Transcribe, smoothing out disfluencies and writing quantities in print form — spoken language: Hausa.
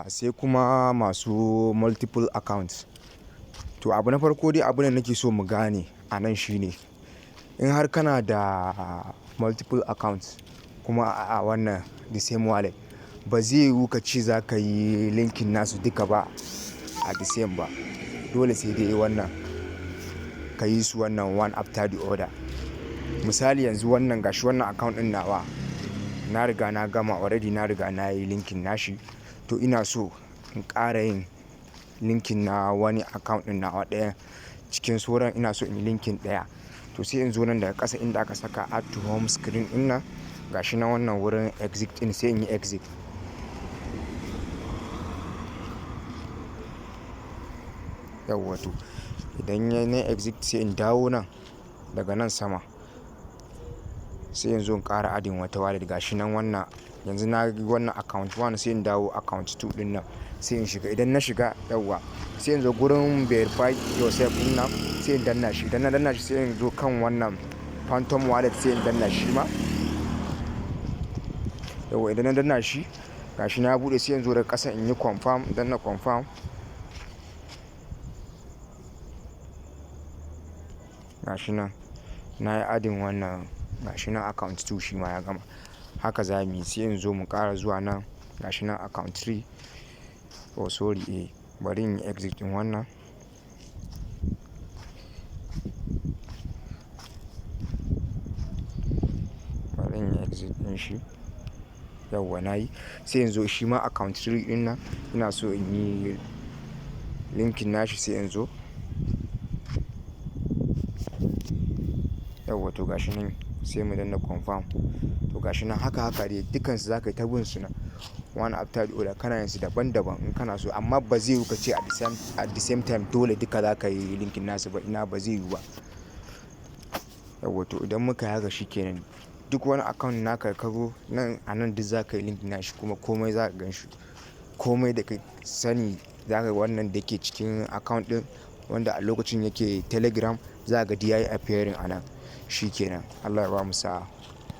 Sai kuma masu multiple accounts. To abu na farko dai abin da nake so mu gane a nan shine in har kana da multiple accounts kuma a wannan the same wallet ba zai yiwu ka ce za ka yi linking nasu duka ba a the same ba. Dole sai dai wannan ka yi su wannan one after the other. Misali yanzu wannan gashi wannan account ɗin nawa na riga na gama already, na riga na yi linking nashi. To ina so in ƙara yin linking na wani account ɗin nawa ɗaya cikin sauran ina so in yi linking ɗaya. To sai in zo nan daga ƙasa inda aka saka add to home screen ɗin nan gashi na wannan wurin exit ɗin sai in yi exit. Yauwa to idan na exit sai in dawo nan daga nan sama sai in zo in ƙara adding wata wallet gashi nan wannan yanzu na yi wannan account 1 sai in dawo account 2 ɗin nan sai in shiga. Idan na shiga yauwa sai in zo gurin verify yourself ɗin nan sai in danna shi. Idan na danna shi sai in zo kan wannan phantom wallet sai in danna shi ma. Yauwa idan na danna shi gashi na buɗe sai in zo daga ƙasa in yi confirm, danna confirm. Gashi nan na yi adding wannan gashi nan account 2 shi ma ya gama. Haka za mu yi sai in zo mu ƙara zuwa nan gashi nan account 3. Oh sorry bari in yi exit ɗin wannan. Bari in yi exit ɗin shi. Yauwa na yi sai in zo shi ma account 3 ɗin nan ina so in yi linking nashi sai in zo. Yauwa to gashi nan sai mu danna confirm. To gashi nan haka dai dukansu za ka yi ta bin su nan one after the other kana yin su daban daban in kana so, amma ba zai yiwu ka ce at the same time dole duka za ka yi linking nasu ba. Ina ba zai yiwu ba. Yauwa to idan muka yi haka shi kenan duk wani account naka ka zo nan a nan duk za ka yi linking nashi kuma komai za ka gan shi. Komai da ka sani za ka yi wannan da ke cikin account ɗin wanda a lokacin yake Telegram za ka ga yayi appearing a nan. Shi kenan Allah ya bamu sa'a.